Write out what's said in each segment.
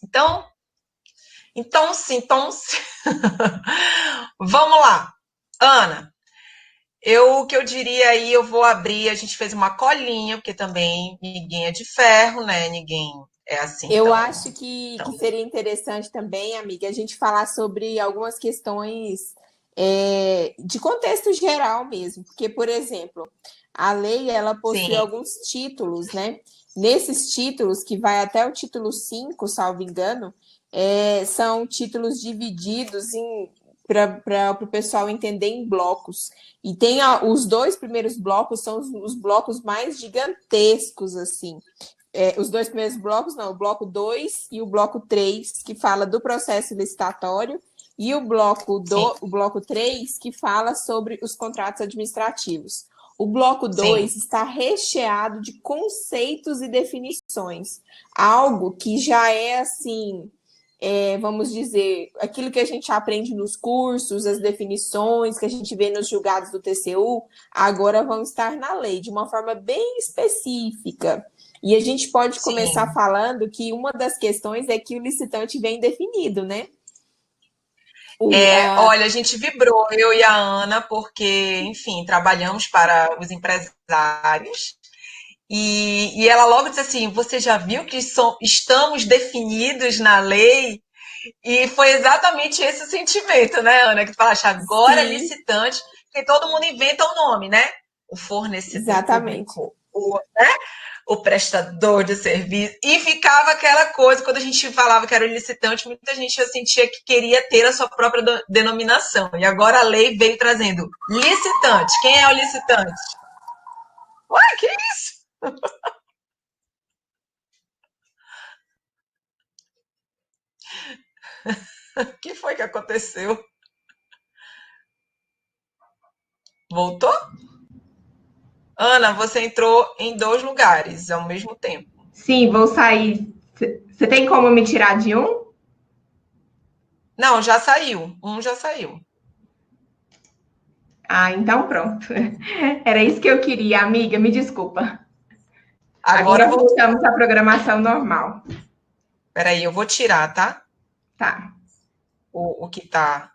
Então, sim. Vamos lá. Ana, o que eu diria aí, eu vou abrir, a gente fez uma colinha, porque também ninguém é de ferro, né? Ninguém é assim Eu tão, acho que tão... seria interessante também, amiga, a gente falar sobre algumas questões de contexto geral mesmo, porque, por exemplo, a lei ela possui Sim, alguns títulos, né? Nesses títulos, que vai até o título 5, salvo engano, são títulos divididos para o pessoal entender em blocos. E tem os dois primeiros blocos são os blocos mais gigantescos, assim. Os dois primeiros blocos, não, o bloco 2 e o bloco 3, que fala do processo licitatório, e sim, o bloco 3, que fala sobre os contratos administrativos. O bloco sim, 2 está recheado de conceitos e definições, algo que já é assim, vamos dizer, aquilo que a gente aprende nos cursos, as definições que a gente vê nos julgados do TCU, agora vão estar na lei, de uma forma bem específica. E a gente pode começar sim. falando que uma das questões é que o licitante vem definido, né? Olha, a gente vibrou, eu e a Ana, porque, enfim, trabalhamos para os empresários. E ela logo disse assim: Você já viu que estamos definidos na lei? E foi exatamente esse o sentimento, né, Ana? Que tu falaste, agora Sim, licitante, que todo mundo inventa um nome, né? O fornecedor exatamente. público, o prestador de serviço. E ficava aquela coisa, quando a gente falava que era o licitante, muita gente já sentia que queria ter a sua própria denominação. E agora a lei veio trazendo licitante. Quem é o licitante? Uai, que isso? O que foi que aconteceu? Voltou? Ana, você entrou em dois lugares ao mesmo tempo. Sim, vou sair. Você tem como me tirar de um? Não, já saiu. Um já saiu. Ah, então pronto. Era isso que eu queria, amiga. Me desculpa. Agora Agora vou. voltamos à programação normal. Peraí, eu vou tirar, tá? Tá. O que tá.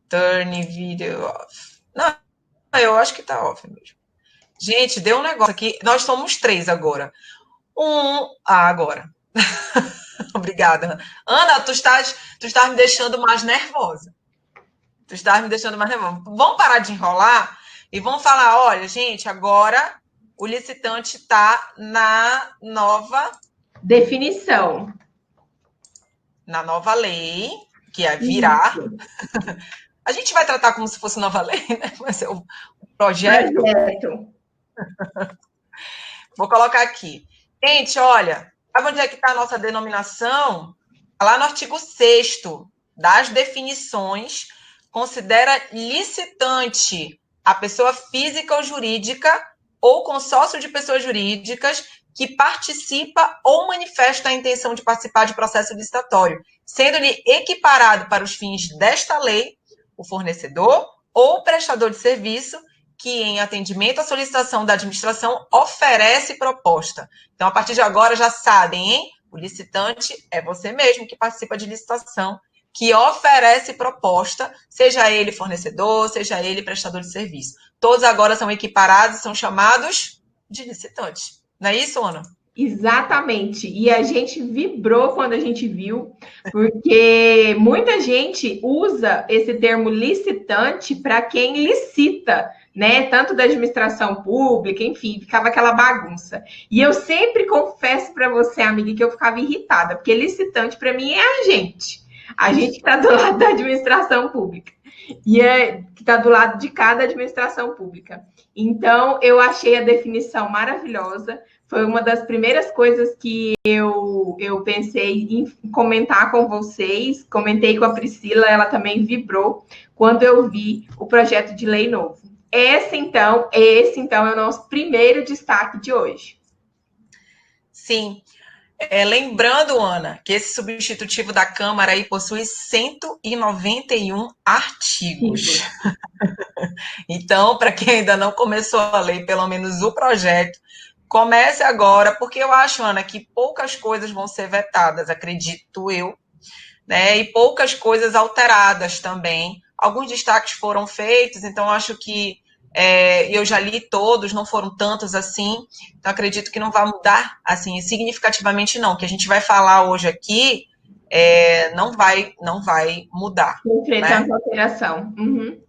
Turn video off. Não, eu acho que tá off mesmo. Gente, deu um negócio aqui. Nós somos três agora. Agora. Obrigada. Ana, tu estás me deixando mais nervosa. Tu estás me deixando mais nervosa. Vamos parar de enrolar e vamos falar: olha, gente, agora o licitante está Definição. na nova lei, que é virar. Isso. A gente vai tratar como se fosse nova lei, né? Mas é o projeto. Projeto. Vou colocar aqui. Gente, olha, sabe onde é que está a nossa denominação? Lá no artigo 6º das definições, considera licitante a pessoa física ou jurídica ou consórcio de pessoas jurídicas que participa ou manifesta a intenção de participar de processo licitatório, sendo-lhe equiparado para os fins desta lei o fornecedor ou prestador de serviço que, em atendimento à solicitação da administração, oferece proposta. Então, a partir de agora, já sabem, hein? O licitante é você mesmo que participa de licitação, que oferece proposta, seja ele fornecedor, seja ele prestador de serviço. Todos agora são equiparados, são chamados de licitantes. Não é isso, Ana? Exatamente. E a gente vibrou quando a gente viu, porque muita gente usa esse termo licitante para quem licita, né? Tanto da administração pública, enfim, ficava aquela bagunça. E eu sempre confesso para você, amiga, que eu ficava irritada, porque licitante para mim é a gente. A gente que está do lado da administração pública. E que está do lado de cada administração pública. Então, eu achei a definição maravilhosa. Foi uma das primeiras coisas que eu pensei em comentar com vocês. Comentei com a Priscila, ela também vibrou quando eu vi o projeto de lei novo. Esse, então, é o nosso primeiro destaque de hoje. Sim. Lembrando, Ana, que esse substitutivo da Câmara aí possui 191 artigos. Então, para quem ainda não começou a ler, pelo menos o projeto, comece agora, porque eu acho, Ana, que poucas coisas vão ser vetadas, acredito eu, né? E poucas coisas alteradas também. Alguns destaques foram feitos, então acho que eu já li todos, não foram tantos assim, então acredito que não vai mudar assim significativamente não. O que a gente vai falar hoje aqui não vai mudar. Não tem Né? tanta alteração. Uhum.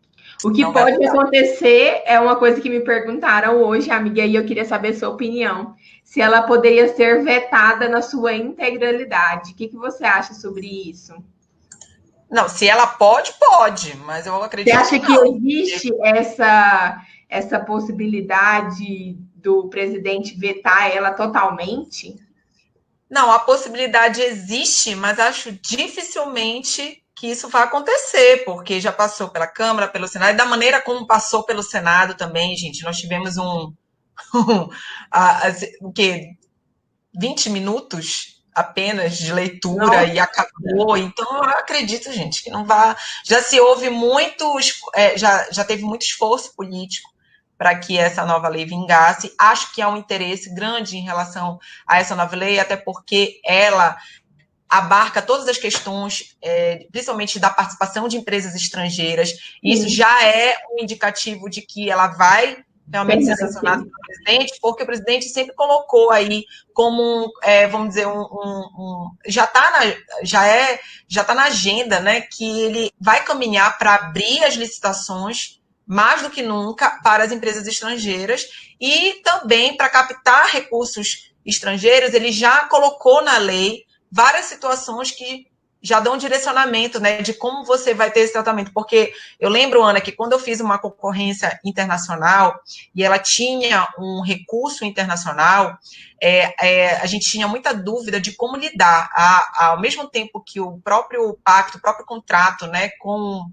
O que Não vai pode mudar. acontecer é uma coisa que me perguntaram hoje, amiga, e eu queria saber a sua opinião. Se ela poderia ser vetada na sua integralidade. O que você acha sobre isso? Não, se ela pode, mas eu Você acredito acha que que não. existe essa possibilidade do presidente vetar ela totalmente? Não, a possibilidade existe, mas acho dificilmente que isso vai acontecer, porque já passou pela Câmara, pelo Senado, e da maneira como passou pelo Senado também, gente. Nós tivemos o quê? 20 minutos apenas de leitura Não. e acabou. Então, eu acredito, gente, que não vai. Já se houve já teve muito esforço político para que essa nova lei vingasse. Acho que há um interesse grande em relação a essa nova lei, até porque ela abarca todas as questões, principalmente da participação de empresas estrangeiras. E isso já é um indicativo de que ela vai realmente ser sancionada pelo presidente, porque o presidente sempre colocou aí como, vamos dizer, já está na agenda, né, que ele vai caminhar para abrir as licitações mais do que nunca para as empresas estrangeiras e também para captar recursos estrangeiros. Ele já colocou na lei várias situações que já dão um direcionamento, né, de como você vai ter esse tratamento. Porque eu lembro, Ana, que quando eu fiz uma concorrência internacional e ela tinha um recurso internacional, a gente tinha muita dúvida de como lidar, ao mesmo tempo que o próprio pacto, o próprio contrato, né, com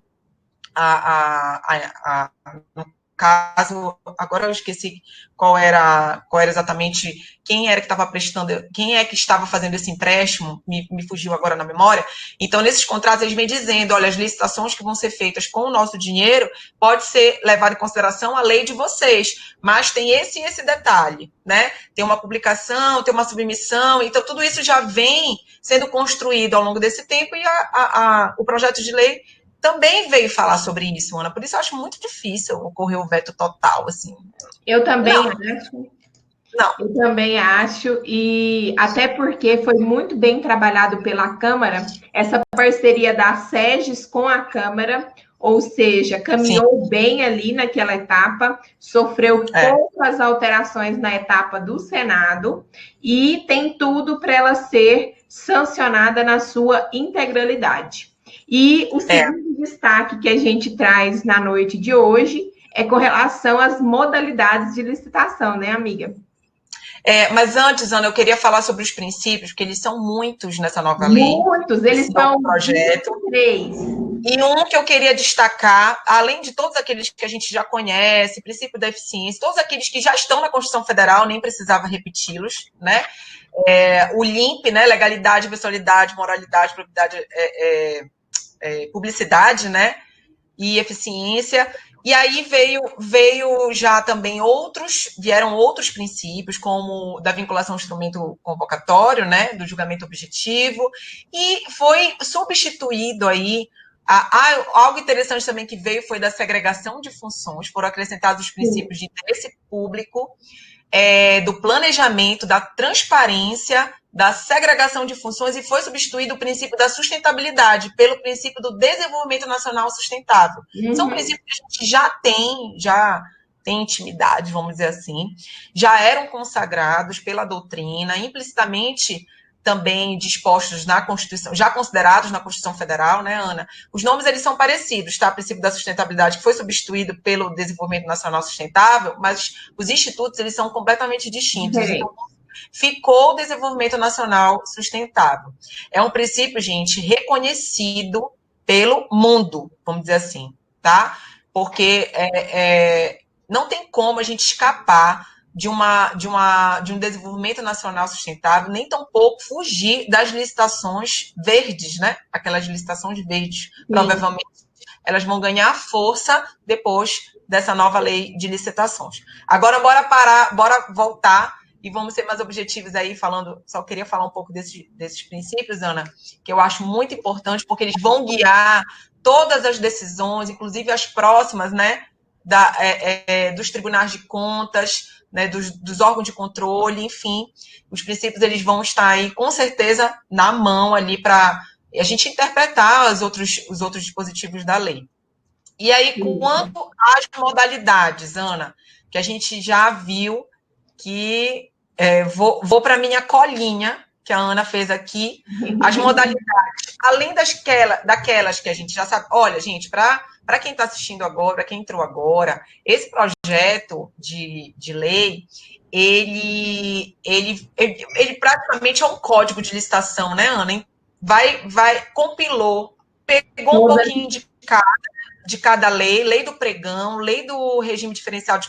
no caso, agora eu esqueci qual era exatamente, quem era que estava prestando, quem é que estava fazendo esse empréstimo, me fugiu agora na memória. Então, nesses contratos, eles vêm dizendo, olha, as licitações que vão ser feitas com o nosso dinheiro, pode ser levado em consideração a lei de vocês, mas tem esse e esse detalhe, né? Tem uma publicação, tem uma submissão, então tudo isso já vem sendo construído ao longo desse tempo e o projeto de lei também veio falar sobre isso, Ana. Por isso eu acho muito difícil ocorrer o veto total, assim. Eu também acho. Não. Eu também acho, e até porque foi muito bem trabalhado pela Câmara, essa parceria da SEGES com a Câmara, ou seja, caminhou bem ali naquela etapa, sofreu poucas alterações na etapa do Senado, e tem tudo para ela ser sancionada na sua integralidade. E o segundo destaque que a gente traz na noite de hoje é com relação às modalidades de licitação, né, amiga? Mas antes, Ana, eu queria falar sobre os princípios, porque eles são muitos nessa nova lei. Muitos, eles são projeto. 23. E um que eu queria destacar, além de todos aqueles que a gente já conhece, princípio da eficiência, todos aqueles que já estão na Constituição Federal, nem precisava repeti-los, né? O LIMP, né? Legalidade, pessoalidade, moralidade, probidade, publicidade, né? E eficiência. E aí veio já também vieram outros princípios, como da vinculação ao instrumento convocatório, né, do julgamento objetivo, e foi substituído aí, algo interessante também que veio foi da segregação de funções, foram acrescentados os princípios de interesse público, do planejamento, da transparência, da segregação de funções, e foi substituído o princípio da sustentabilidade pelo princípio do desenvolvimento nacional sustentável. São princípios que a gente já tem intimidade, vamos dizer assim, já eram consagrados pela doutrina, implicitamente também dispostos na Constituição, já considerados na Constituição Federal, né, Ana? Os nomes, eles são parecidos, tá? O princípio da sustentabilidade, que foi substituído pelo desenvolvimento nacional sustentável, mas os institutos, eles são completamente distintos. Então, ficou o desenvolvimento nacional sustentável. É um princípio, gente, reconhecido pelo mundo, vamos dizer assim, tá? Porque não tem como a gente escapar de um desenvolvimento nacional sustentável, nem tampouco fugir das licitações verdes, né? Aquelas licitações verdes, provavelmente elas vão ganhar força depois dessa nova lei de licitações. Agora, bora voltar e vamos ser mais objetivos aí, falando, só queria falar um pouco desses princípios, Ana, que eu acho muito importante, porque eles vão guiar todas as decisões, inclusive as próximas, né, dos tribunais de contas, né, dos órgãos de controle, enfim, os princípios eles vão estar aí, com certeza, na mão ali para a gente interpretar os outros dispositivos da lei. E aí, quanto às modalidades, Ana, que a gente já viu que vou para a minha colinha, que a Ana fez aqui, as modalidades, além daquelas que a gente já sabe. Olha, gente, para quem está assistindo agora, para quem entrou agora, esse projeto de lei, ele praticamente é um código de licitação, né, Ana? Compilou, pegou um pouquinho de cada lei do pregão, lei do regime diferencial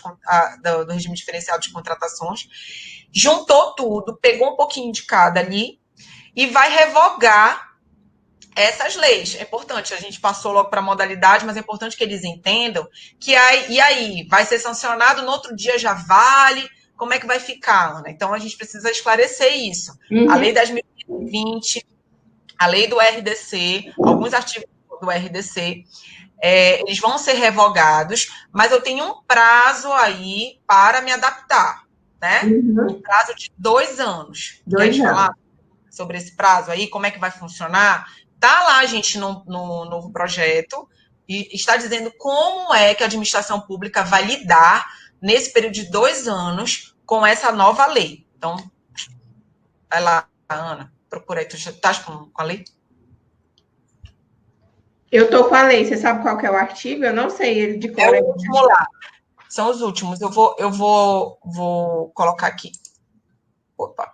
do regime diferencial de contratações, juntou tudo, pegou um pouquinho de cada ali e vai revogar essas leis. É importante, a gente passou logo para a modalidade, mas é importante que eles entendam que aí vai ser sancionado, no outro dia já vale, como é que vai ficar, Ana? Então, a gente precisa esclarecer isso. A lei 10.020, a lei do RDC, alguns artigos do RDC, eles vão ser revogados, mas eu tenho um prazo aí para me adaptar, né? Um prazo de 2 anos. Quer falar sobre esse prazo aí? Como é que vai funcionar? Tá lá, gente, no novo projeto, e está dizendo como é que a administração pública vai lidar nesse período de 2 anos com essa nova lei. Então, vai lá, Ana, procura aí. Tu já estás com a lei? Eu estou com a lei. Você sabe qual que é o artigo? Eu não sei ele de cor. É o último lá. São os últimos. Eu vou colocar aqui. Opa.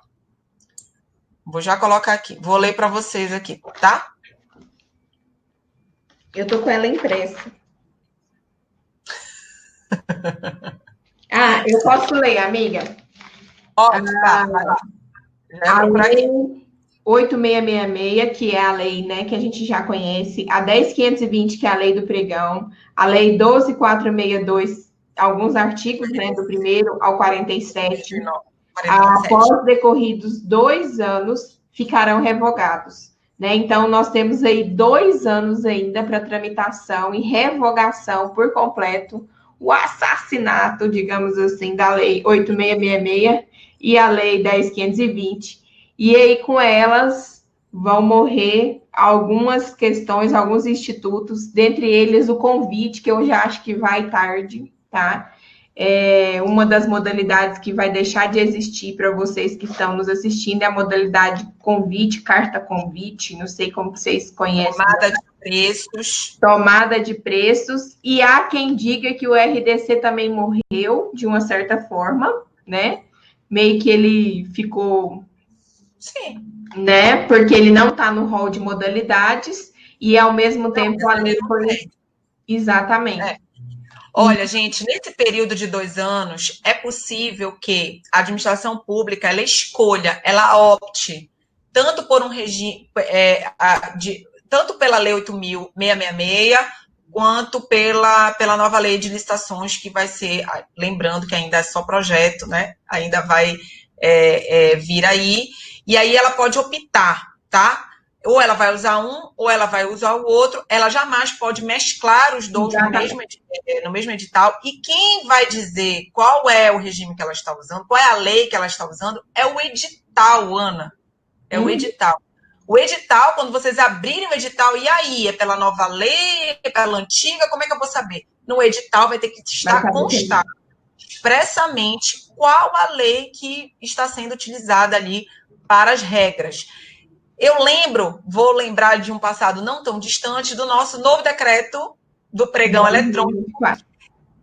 Vou já colocar aqui. Vou ler para vocês aqui, tá? Eu estou com ela impressa. Eu posso ler, amiga? Vai lá. A lei 8666, que é a lei, né, que a gente já conhece, a 10.520, que é a lei do pregão, a lei 12.462, alguns artigos, né, do 1º ao 47, após decorridos 2 anos, ficarão revogados, né? Então, nós temos aí 2 anos ainda para tramitação e revogação por completo, o assassinato, digamos assim, da lei 8666 e a lei 10.520. E aí, com elas, vão morrer algumas questões, alguns institutos, dentre eles o convite, que eu já acho que vai tarde, tá? Uma das modalidades que vai deixar de existir para vocês que estão nos assistindo é a modalidade convite, carta convite, não sei como vocês conhecem. Tomada de preços. Tomada de preços. E há quem diga que o RDC também morreu, de uma certa forma, né? Meio que ele ficou... Sim. Né? Porque ele não está no rol de modalidades e, ao mesmo tempo, a lei foi... Exatamente. Olha, gente, nesse período de 2 anos, é possível que a administração pública, ela escolha, ela opte, tanto por um regime, tanto pela lei 8.666, quanto pela nova lei de licitações, que vai ser, lembrando que ainda é só projeto, né? Ainda vai vir aí, e aí ela pode optar, tá? Ou ela vai usar um, ou ela vai usar o outro, ela jamais pode mesclar os dois no mesmo edital, e quem vai dizer qual é o regime que ela está usando, qual é a lei que ela está usando, é o edital, Ana, é o edital. O edital, quando vocês abrirem o edital, e aí, é pela nova lei, é pela antiga, como é que eu vou saber? No edital vai ter que estar constado expressamente qual a lei que está sendo utilizada ali para as regras. Vou lembrar de um passado não tão distante, do nosso novo decreto do pregão eletrônico,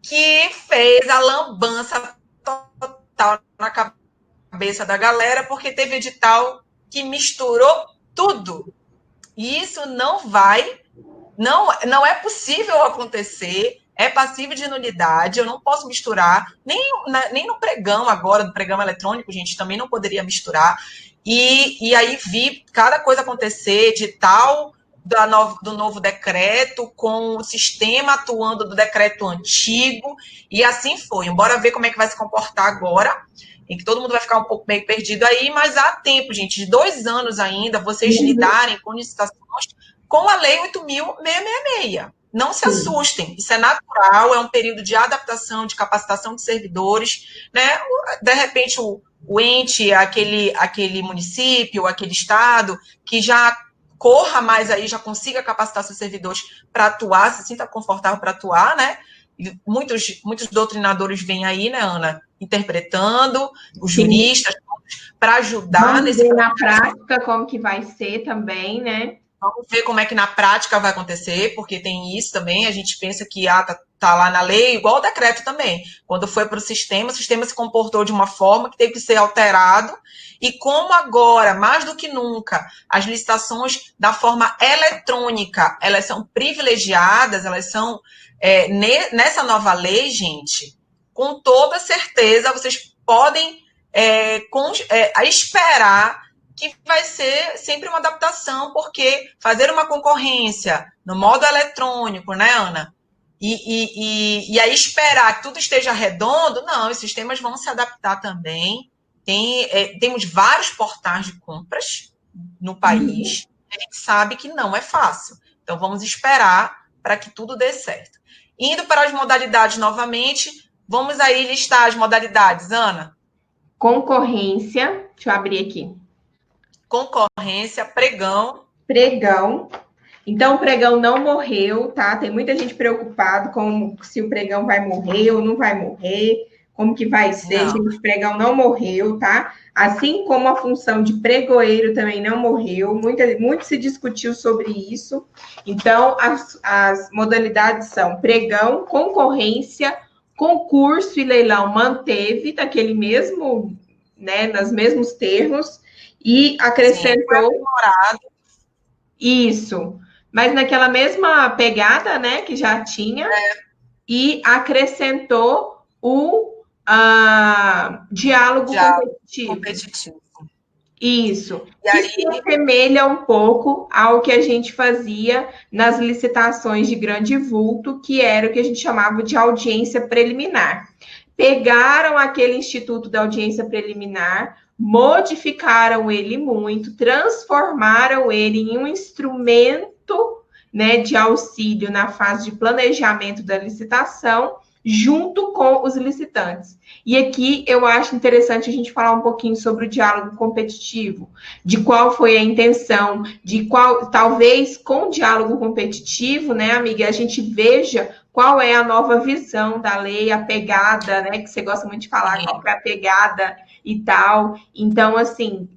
que fez a lambança total na cabeça da galera, porque teve edital que misturou tudo. E isso não é possível acontecer, é passível de nulidade, eu não posso misturar, nem no pregão agora, do pregão eletrônico, gente, também não poderia misturar. E aí vi cada coisa acontecer, edital do novo decreto, com o sistema atuando do decreto antigo, e assim foi. Bora ver como é que vai se comportar agora, em que todo mundo vai ficar um pouco meio perdido aí, mas há tempo, gente, de 2 anos ainda, vocês lidarem com licitações com a Lei 8.666. Não se assustem, isso é natural, é um período de adaptação, de capacitação de servidores, né? De repente, o ente, aquele município, aquele estado, que já corra mais aí, já consiga capacitar seus servidores para atuar, se sinta confortável para atuar, né? Muitos doutrinadores vêm aí, né, Ana, interpretando, os juristas, para ajudar Vamos ver na prática como que vai ser também, né? Vamos ver como é que na prática vai acontecer, porque tem isso também, a gente pensa que tá lá na lei, igual o decreto também. Quando foi para o sistema se comportou de uma forma que teve que ser alterado, e como agora, mais do que nunca, as licitações da forma eletrônica, elas são privilegiadas, elas são, nessa nova lei, gente, com toda certeza, vocês podem esperar que vai ser sempre uma adaptação, porque fazer uma concorrência no modo eletrônico, né, Ana? E aí esperar que tudo esteja redondo, não, os sistemas vão se adaptar também. Temos vários portais de compras no país, a gente sabe que não é fácil. Então, vamos esperar para que tudo dê certo. Indo para as modalidades novamente, vamos aí listar as modalidades, Ana? Concorrência, deixa eu abrir aqui. Concorrência, pregão. Pregão. Então, o pregão não morreu, tá? Tem muita gente preocupada com se o pregão vai morrer ou não vai morrer, como que vai ser. Não. Gente, o pregão não morreu, tá? Assim como a função de pregoeiro também não morreu. Muito se discutiu sobre isso. Então, as modalidades são pregão, concorrência, concurso e leilão manteve daquele mesmo, né, nos mesmos termos. E acrescentou isso, mas naquela mesma pegada, né, que já tinha, e acrescentou o diálogo competitivo. Isso. E aí... Isso assemelha um pouco ao que a gente fazia nas licitações de grande vulto, que era o que a gente chamava de audiência preliminar. Pegaram aquele instituto da audiência preliminar, modificaram ele muito, transformaram ele em um instrumento, né, de auxílio na fase de planejamento da licitação, junto com os licitantes. E aqui eu acho interessante a gente falar um pouquinho sobre o diálogo competitivo, de qual foi a intenção, de qual, talvez com o diálogo competitivo, né, amiga, a gente veja qual é a nova visão da lei, a pegada, né, que você gosta muito de falar, qual é a pegada e tal. Então, assim,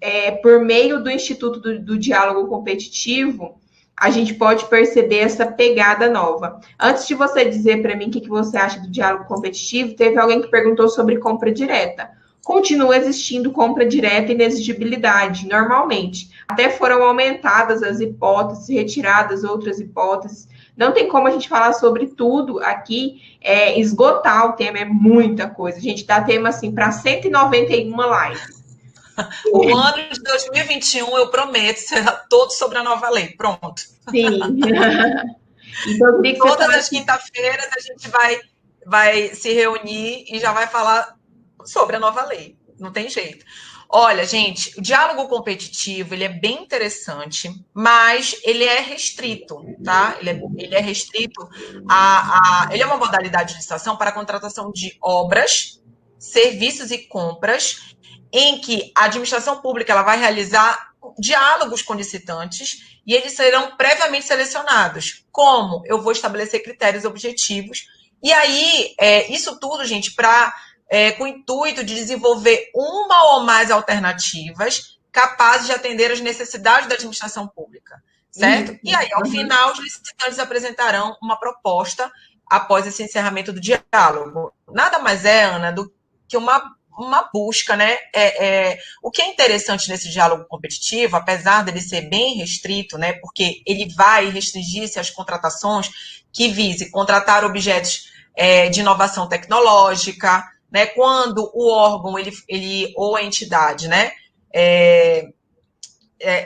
por meio do Instituto do Diálogo Competitivo, a gente pode perceber essa pegada nova. Antes de você dizer para mim o que você acha do diálogo competitivo, teve alguém que perguntou sobre compra direta. Continua existindo compra direta e inexigibilidade, normalmente. Até foram aumentadas as hipóteses, retiradas outras hipóteses. Não tem como a gente falar sobre tudo aqui, esgotar o tema, é muita coisa. A gente dá tema, assim, para 191 lives. O ano de 2021, eu prometo, será todo sobre a nova lei. Pronto. Sim. Então, todas as quinta-feiras a gente vai se reunir e já vai falar sobre a nova lei. Não tem jeito. Olha, gente, o diálogo competitivo, ele é bem interessante, mas ele é restrito, tá? Ele é restrito ele é uma modalidade de licitação para a contratação de obras, serviços e compras, em que a administração pública ela vai realizar diálogos com licitantes e eles serão previamente selecionados. Como? Eu vou estabelecer critérios objetivos. E aí, isso tudo, gente, com o intuito de desenvolver uma ou mais alternativas capazes de atender às necessidades da administração pública, certo? E aí, ao final, os licitantes apresentarão uma proposta após esse encerramento do diálogo. Nada mais Ana, do que uma busca, né? O que é interessante nesse diálogo competitivo, apesar dele ser bem restrito, né? Porque ele vai restringir-se às contratações que vise contratar objetos de inovação tecnológica, né? Quando o órgão ou a entidade, né?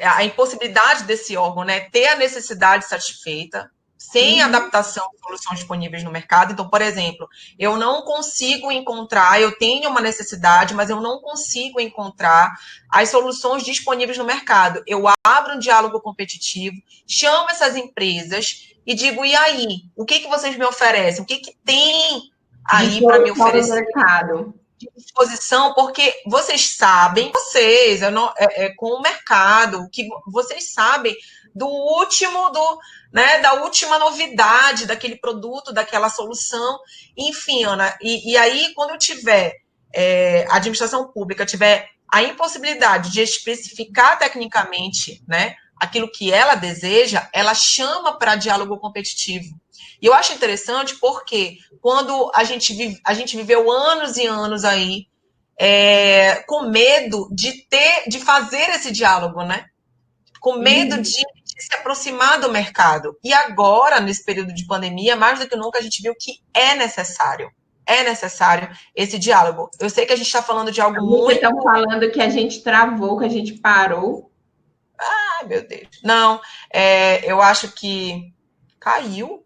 a impossibilidade desse órgão, né, ter a necessidade satisfeita, sem adaptação de soluções disponíveis no mercado. Então, por exemplo, eu não consigo encontrar, eu tenho uma necessidade, mas eu não consigo encontrar as soluções disponíveis no mercado. Eu abro um diálogo competitivo, chamo essas empresas e digo, e aí? O que vocês me oferecem? O que tem aí para me oferecer? Mercado. De disposição, porque vocês sabem, com o mercado, que vocês sabem do último, da última novidade daquele produto, daquela solução, enfim, Ana, e aí quando eu tiver, a administração pública tiver a impossibilidade de especificar tecnicamente, né, aquilo que ela deseja, ela chama para diálogo competitivo. E eu acho interessante porque quando a gente viveu anos e anos aí com medo de fazer esse diálogo, né? Com medo de se aproximar do mercado. E agora, nesse período de pandemia, mais do que nunca, a gente viu que é necessário esse diálogo. Eu sei que a gente está falando de algo muito... Vocês estão falando que a gente travou, que a gente parou. Ai, meu Deus. Não, eu acho que caiu.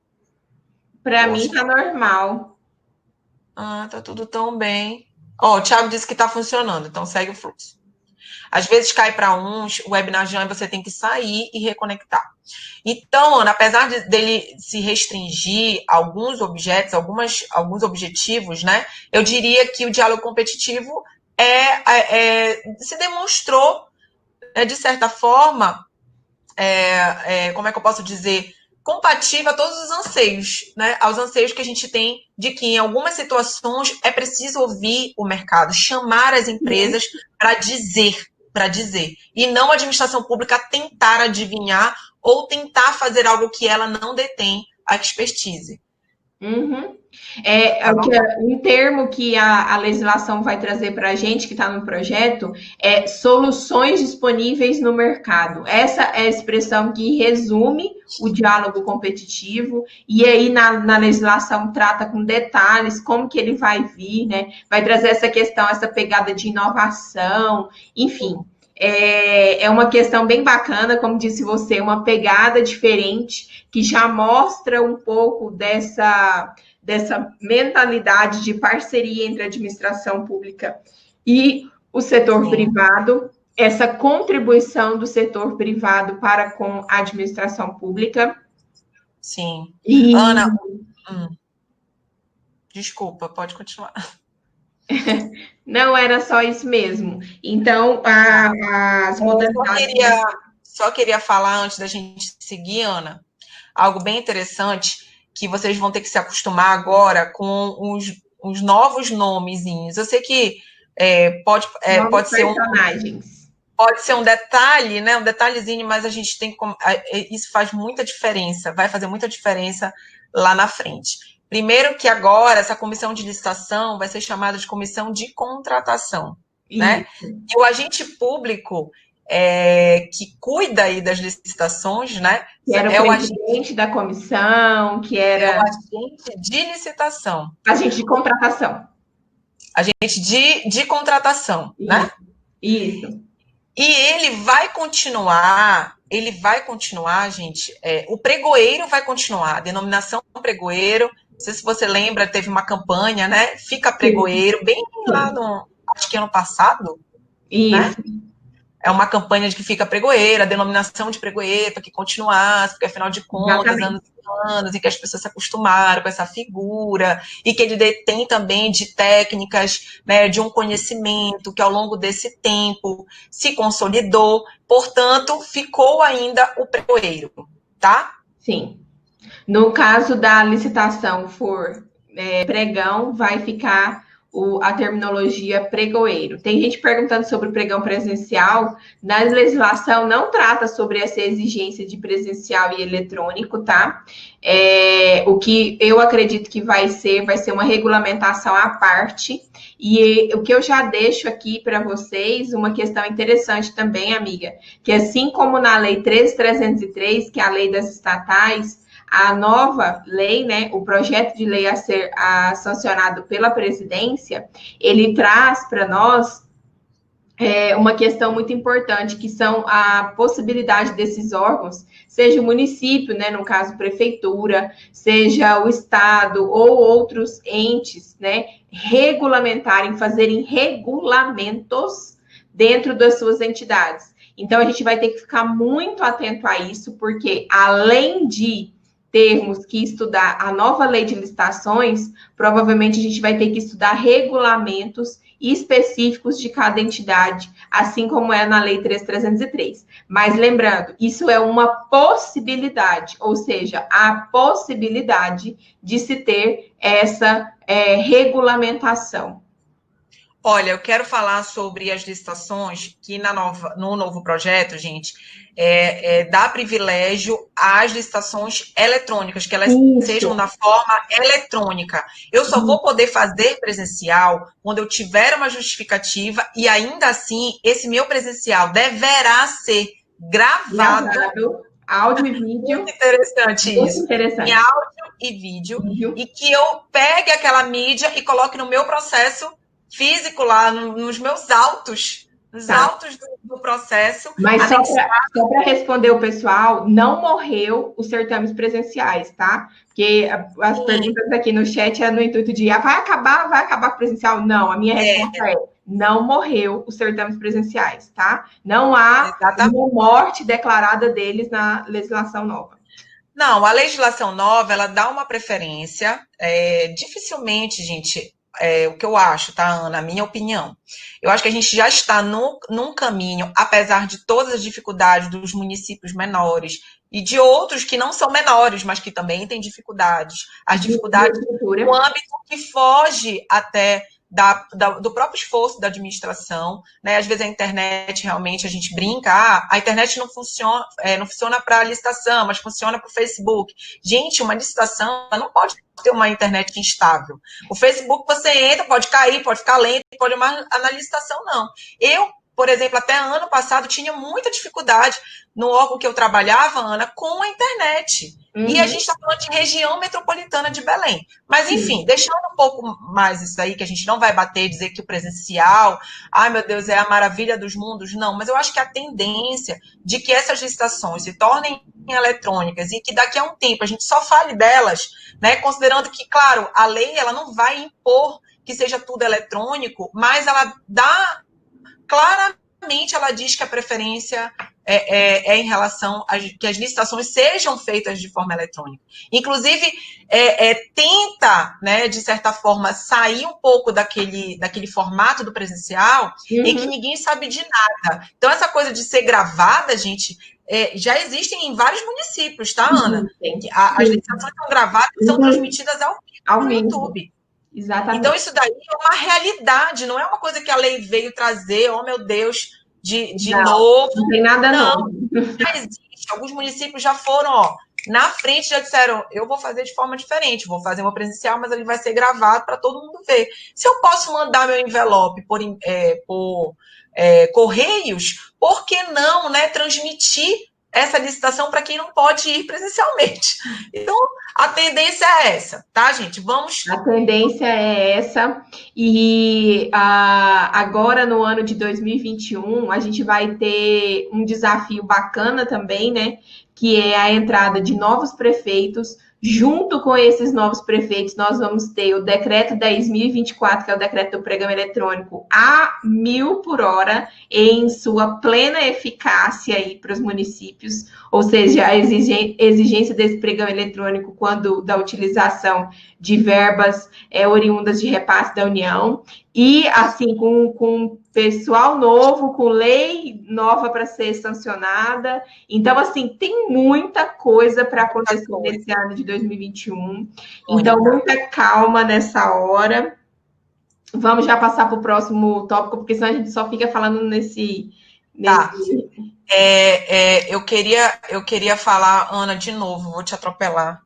Para mim tá normal. Ah, tá tudo tão bem. Ó, o Thiago disse que tá funcionando, então segue o fluxo. Às vezes cai para uns, o webinar Jam, você tem que sair e reconectar. Então, Ana, apesar dele se restringir a alguns objetos, alguns objetivos, né? Eu diria que o diálogo competitivo se demonstrou, de certa forma, como é que eu posso dizer, compatível a todos os anseios, né? Aos anseios que a gente tem de que em algumas situações é preciso ouvir o mercado, chamar as empresas para dizer, e não a administração pública tentar adivinhar ou tentar fazer algo que ela não detém a expertise. Um termo que a legislação vai trazer para a gente, que está no projeto, é soluções disponíveis no mercado. Essa é a expressão que resume o diálogo competitivo, e aí na legislação trata com detalhes como que ele vai vir, né? Vai trazer essa questão, essa pegada de inovação, enfim. É uma questão bem bacana, como disse você, uma pegada diferente, que já mostra um pouco dessa mentalidade de parceria entre a administração pública e o setor privado, essa contribuição do setor privado para com a administração pública. Sim. Ana, desculpa, pode continuar. Não era só isso mesmo. Então, as modalidades... Só queria falar, antes da gente seguir, Ana, algo bem interessante, que vocês vão ter que se acostumar agora com os novos nomezinhos. Eu sei que pode ser um detalhe, né? Um detalhezinho, mas a gente tem que... Isso faz muita diferença, vai fazer muita diferença lá na frente. Primeiro que agora essa comissão de licitação vai ser chamada de comissão de contratação, né? E o agente público que cuida aí das licitações, né? Que era o presidente da comissão, que era... o agente de licitação. Agente de contratação. Agente de contratação, né? Isso. E ele vai continuar, gente, o pregoeiro vai continuar, a denominação pregoeiro. Não sei se você lembra, teve uma campanha, né? Fica pregoeiro, bem lá acho que ano passado. Isso. Né? É uma campanha de que fica pregoeiro, a denominação de pregoeiro, para que continuasse, porque afinal de contas, anos em que as pessoas se acostumaram com essa figura, e que ele detém também de técnicas, né, de um conhecimento que ao longo desse tempo se consolidou, portanto, ficou ainda o pregoeiro, tá? Sim. No caso da licitação for pregão, vai ficar a terminologia pregoeiro. Tem gente perguntando sobre o pregão presencial. Na legislação não trata sobre essa exigência de presencial e eletrônico, tá? O que eu acredito que vai ser uma regulamentação à parte. E o que eu já deixo aqui para vocês, uma questão interessante também, amiga, que assim como na Lei 13.303, que é a lei das estatais, a nova lei, né, o projeto de lei a ser sancionado pela presidência, ele traz para nós uma questão muito importante, que são a possibilidade desses órgãos, seja o município, né, no caso prefeitura, seja o estado ou outros entes, né, regulamentarem, fazerem regulamentos dentro das suas entidades. Então, a gente vai ter que ficar muito atento a isso, porque além de termos que estudar a nova lei de licitações, provavelmente a gente vai ter que estudar regulamentos específicos de cada entidade, assim como é na Lei 3.303. Mas lembrando, isso é uma possibilidade, ou seja, a possibilidade de se ter essa regulamentação. Olha, eu quero falar sobre as licitações que no novo projeto, gente, dá privilégio às licitações eletrônicas, que elas sejam da forma eletrônica. Eu só vou poder fazer presencial quando eu tiver uma justificativa e ainda assim esse meu presencial deverá ser gravado. Áudio e vídeo. Muito interessante Muito isso. interessante. Em áudio e vídeo. E que eu pegue aquela mídia e coloque no meu processo físico lá, nos meus autos, nos autos do processo. Mas só para responder o pessoal, não morreu os certames presenciais, tá? Porque as perguntas aqui no chat é no intuito de vai acabar com o presencial? Não, a minha resposta é não morreu os certames presenciais, tá? Não há uma morte declarada deles na legislação nova. Não, a legislação nova, ela dá uma preferência, dificilmente, gente, o que eu acho, tá, Ana? A minha opinião. Eu acho que a gente já está num caminho, apesar de todas as dificuldades dos municípios menores e de outros que não são menores, mas que também têm dificuldades. As dificuldades no âmbito que foge até do próprio esforço da administração, né? Às vezes a internet, realmente, a gente brinca, a internet não funciona para licitação, mas funciona para o Facebook. Gente, uma licitação não pode ter uma internet instável. O Facebook, você entra, pode cair, pode ficar lento, pode mais na licitação, não. Eu, por exemplo, até ano passado, tinha muita dificuldade no órgão que eu trabalhava, Ana, com a internet. E a gente está falando de região metropolitana de Belém. Mas, enfim, deixando um pouco mais isso aí, que a gente não vai bater e dizer que o presencial, ai meu Deus, é a maravilha dos mundos, não. Mas eu acho que a tendência de que essas licitações se tornem eletrônicas e que daqui a um tempo a gente só fale delas, né, considerando que, claro, a lei ela não vai impor que seja tudo eletrônico, mas ela dá claramente, ela diz que a preferência é em relação a que as licitações sejam feitas de forma eletrônica. Inclusive, tenta, né, de certa forma, sair um pouco daquele formato do presencial em que ninguém sabe de nada. Então, essa coisa de ser gravada, gente, já existem em vários municípios, tá, Ana? As licitações são gravadas e são transmitidas ao vivo no YouTube. Exatamente. Então, isso daí é uma realidade, não é uma coisa que a lei veio trazer, oh meu Deus, de novo. Não tem nada novo. Já existe. Alguns municípios já foram, na frente, já disseram, eu vou fazer de forma diferente, vou fazer uma presencial, mas ele vai ser gravado para todo mundo ver. Se eu posso mandar meu envelope por correios, por que não, né, transmitir essa licitação para quem não pode ir presencialmente? Então, a tendência é essa, tá, gente? A tendência é essa. E agora, no ano de 2021, a gente vai ter um desafio bacana também, né? Que é a entrada de novos prefeitos. Junto com esses novos prefeitos, nós vamos ter o decreto 10.024, que é o decreto do pregão eletrônico, a 1.000 por hora, em sua plena eficácia aí para os municípios, ou seja, a exigência desse pregão eletrônico quando da utilização de verbas oriundas de repasse da União, e assim, com pessoal novo, com lei nova para ser sancionada. Então, assim, tem muita coisa para acontecer nesse ano de 2021. Então, muita calma nessa hora. Vamos já passar para o próximo tópico, porque senão a gente só fica falando nesse... Tá. Eu queria falar, Ana, de novo, vou te atropelar.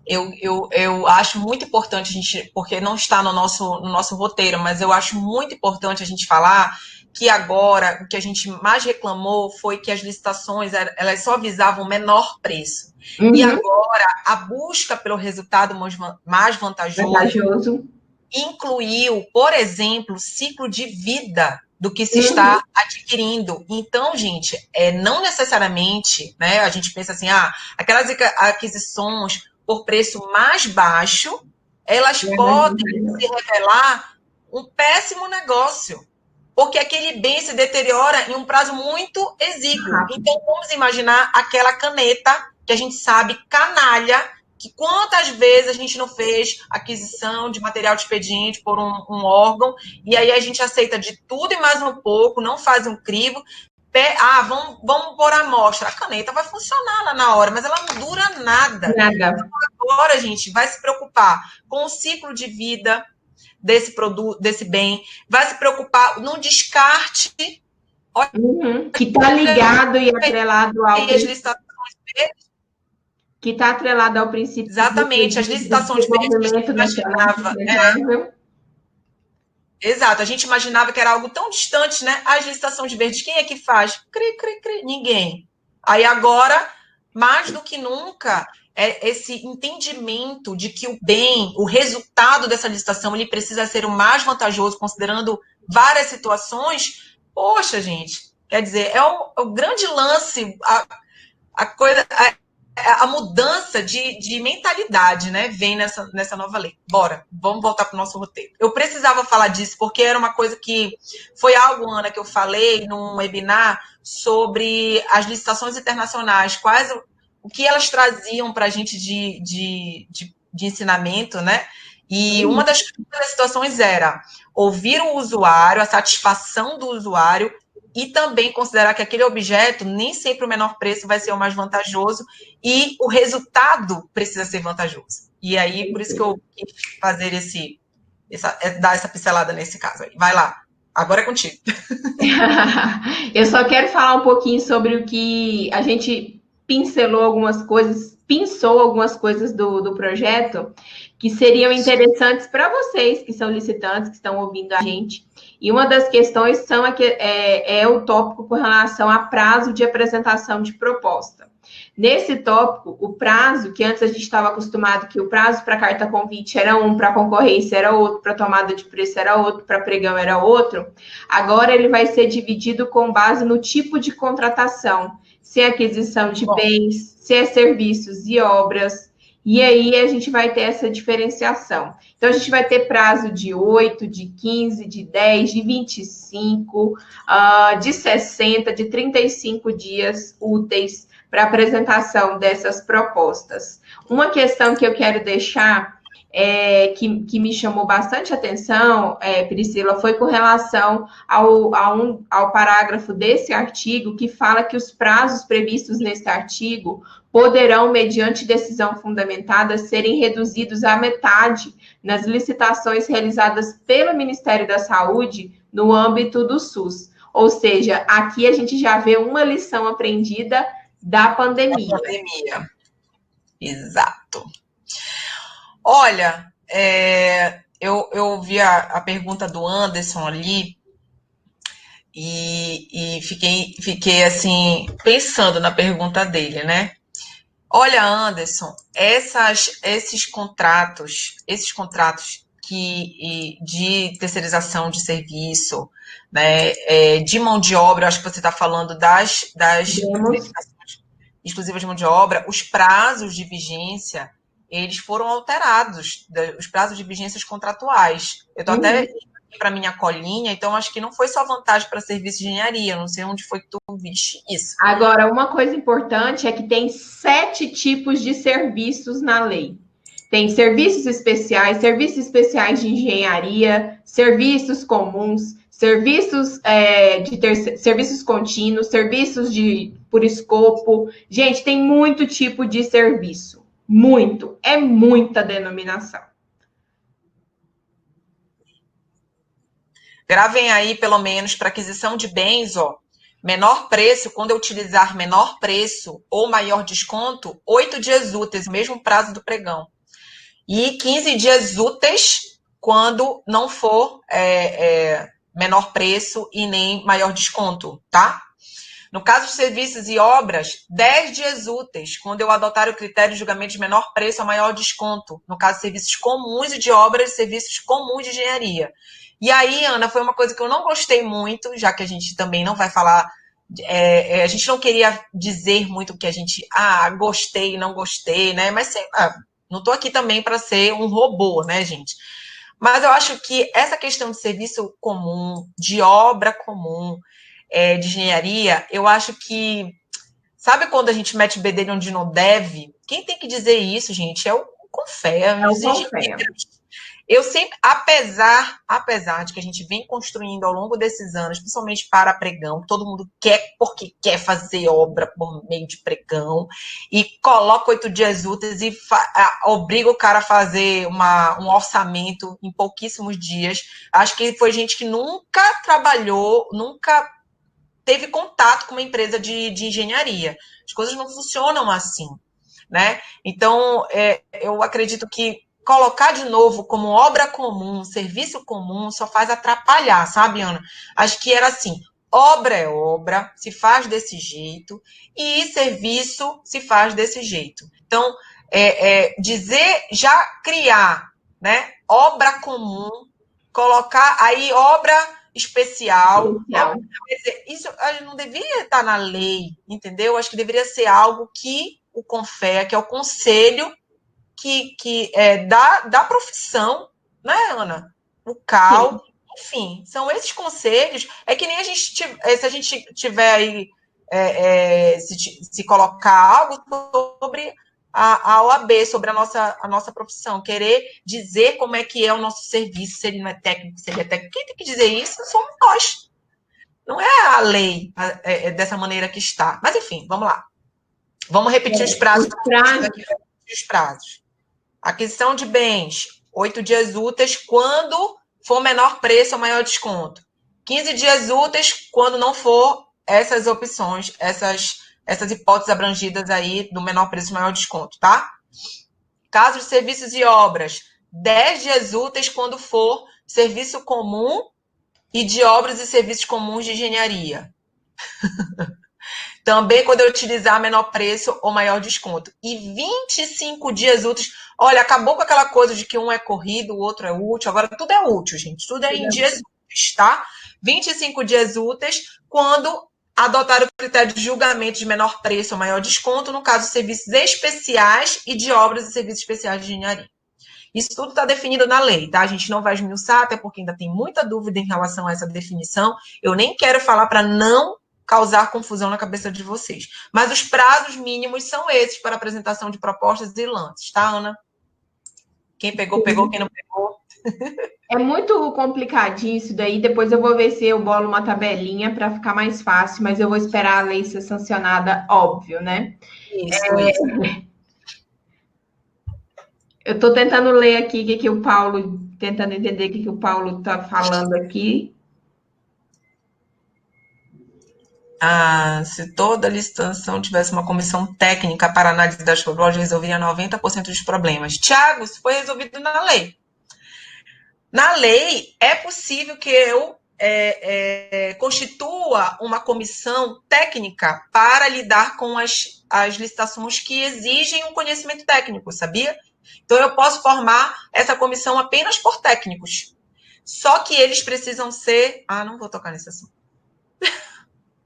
Eu acho muito importante a gente, porque não está no nosso roteiro, mas eu acho muito importante a gente falar que agora o que a gente mais reclamou foi que as licitações elas só visavam menor preço. E agora a busca pelo resultado mais vantajoso incluiu, por exemplo, ciclo de vida do que se está adquirindo. Então, gente, não necessariamente, né, a gente pensa assim, aquelas aquisições por preço mais baixo, elas podem se revelar um péssimo negócio, porque aquele bem se deteriora em um prazo muito exíguo. Então, vamos imaginar aquela caneta que a gente sabe, canalha, que quantas vezes a gente não fez aquisição de material de expediente por um órgão, e aí a gente aceita de tudo e mais um pouco, não faz um crivo, vamos pôr a amostra. A caneta vai funcionar lá na hora, mas ela não dura nada. Então, agora a gente vai se preocupar com o ciclo de vida desse produto, desse bem, vai se preocupar no descarte. Que está ligado e atrelado ao que está atrelado ao princípio. Exatamente, as licitações verdes que a gente imaginava. Exato, a gente imaginava que era algo tão distante, né? As licitações verdes, quem é que faz? Ninguém. Aí agora, mais do que nunca, esse entendimento de que o bem, o resultado dessa licitação, ele precisa ser o mais vantajoso, considerando várias situações. Poxa, gente, quer dizer, é o grande lance, a coisa... A mudança de mentalidade, né, vem nessa nova lei. Bora, vamos voltar para o nosso roteiro. Eu precisava falar disso, porque era uma coisa que... Foi algo, Ana, que eu falei num webinar sobre as licitações internacionais, o que elas traziam para a gente de ensinamento, né? E uma das situações era ouvir o usuário, a satisfação do usuário, e também considerar que aquele objeto, nem sempre o menor preço vai ser o mais vantajoso, e o resultado precisa ser vantajoso. E aí, por isso que eu quis fazer dar essa pincelada nesse caso aí. Vai lá, agora é contigo. Eu só quero falar um pouquinho sobre o que a gente pinçou algumas coisas do projeto, que seriam interessantes para vocês, que são licitantes, que estão ouvindo a gente. E uma das questões é o tópico com relação a prazo de apresentação de proposta. Nesse tópico, o prazo, que antes a gente estava acostumado que o prazo para carta convite era um, para concorrência era outro, para tomada de preço era outro, para pregão era outro, agora ele vai ser dividido com base no tipo de contratação, se é aquisição de bens, se é serviços e obras, e aí a gente vai ter essa diferenciação. Então, a gente vai ter prazo de 8, de 15, de 10, de 25, de 60, de 35 dias úteis para apresentação dessas propostas. Uma questão que eu quero deixar, que me chamou bastante atenção, Priscila, foi com relação ao parágrafo desse artigo, que fala que os prazos previstos nesse artigo poderão, mediante decisão fundamentada, serem reduzidos à metade nas licitações realizadas pelo Ministério da Saúde no âmbito do SUS. Ou seja, aqui a gente já vê uma lição aprendida da pandemia. Exato. Olha, eu vi a pergunta do Anderson ali e fiquei assim, pensando na pergunta dele, né? Olha, Anderson, esses contratos de terceirização de serviço, né, de mão de obra, acho que você está falando das exclusivas de mão de obra, os prazos de vigência, eles foram alterados, os prazos de vigências contratuais. Eu estou até para minha colinha, então acho que não foi só vantagem para serviço de engenharia, não sei onde foi que tu viste isso. Agora, uma coisa importante é que tem 7 tipos de serviços na lei. Tem serviços especiais de engenharia, serviços comuns, serviços serviços contínuos, serviços por escopo. Gente, tem muito tipo de serviço. Muito. É muita denominação. Gravem aí, pelo menos, para aquisição de bens, menor preço, quando eu utilizar menor preço ou maior desconto, 8 dias úteis, o mesmo prazo do pregão. E 15 dias úteis quando não for menor preço e nem maior desconto, tá? No caso de serviços e obras, 10 dias úteis, quando eu adotar o critério de julgamento de menor preço a maior desconto. No caso de serviços comuns e de obras, serviços comuns de engenharia. E aí, Ana, foi uma coisa que eu não gostei muito, já que a gente também não vai falar... a gente não queria dizer muito que a gente... gostei, não gostei, né? Mas não estou aqui também para ser um robô, né, gente? Mas eu acho que essa questão de serviço comum, de obra comum, de engenharia, eu acho que... Sabe quando a gente mete o bedelho onde não deve? Quem tem que dizer isso, gente, é o CONFEA, os engenheiros. Eu sempre, apesar de que a gente vem construindo ao longo desses anos, principalmente para pregão, todo mundo quer, porque quer fazer obra por meio de pregão, e coloca 8 dias úteis e obriga o cara a fazer um orçamento em pouquíssimos dias. Acho que foi gente que nunca trabalhou, nunca teve contato com uma empresa de engenharia. As coisas não funcionam assim, né? Então, eu acredito que colocar de novo como obra comum, serviço comum, só faz atrapalhar, sabe, Ana? Acho que era assim, obra é obra, se faz desse jeito, e serviço se faz desse jeito. Então, dizer, já criar, né, obra comum, colocar aí obra especial. Isso não devia estar na lei, entendeu? Acho que deveria ser algo que o CONFEA, que é o conselho que da profissão, né, Ana? O CAL, enfim, são esses conselhos. É que nem a gente, se a gente tiver aí, se colocar algo sobre a OAB, sobre a nossa profissão, querer dizer como é que é o nosso serviço, se ele não é técnico, se ele é técnico. Quem tem que dizer isso somos nós. Não é a lei dessa maneira que está. Mas, enfim, vamos lá. Vamos repetir os prazos. Os prazos. Aquisição de bens, 8 dias úteis, quando for menor preço ou maior desconto. 15 dias úteis, quando não for essas opções, essas hipóteses abrangidas aí do menor preço e maior desconto, tá? Caso de serviços e obras, 10 dias úteis, quando for serviço comum e de obras e serviços comuns de engenharia. Também quando eu utilizar menor preço ou maior desconto. E 25 dias úteis. Olha, acabou com aquela coisa de que um é corrido, o outro é útil. Agora tudo é útil, gente. Tudo é em dias úteis, tá? 25 dias úteis quando adotar o critério de julgamento de menor preço ou maior desconto, no caso de serviços especiais e de obras e serviços especiais de engenharia. Isso tudo está definido na lei, tá? A gente não vai esmiuçar, até porque ainda tem muita dúvida em relação a essa definição. Eu nem quero falar para não causar confusão na cabeça de vocês. Mas os prazos mínimos são esses para apresentação de propostas e lances, tá, Ana? Quem pegou, pegou, quem não pegou. É muito complicadinho isso daí. Depois eu vou ver se eu bolo uma tabelinha para ficar mais fácil, mas eu vou esperar a lei ser sancionada, óbvio, né? Isso. Eu estou tentando ler aqui tentando entender o que o Paulo está falando aqui. Se toda a licitação tivesse uma comissão técnica para análise das propostas, resolveria 90% dos problemas. Tiago, isso foi resolvido na lei. Na lei, é possível que eu constitua uma comissão técnica para lidar com as licitações que exigem um conhecimento técnico, sabia? Então, eu posso formar essa comissão apenas por técnicos. Só que eles precisam ser... não vou tocar nesse assunto.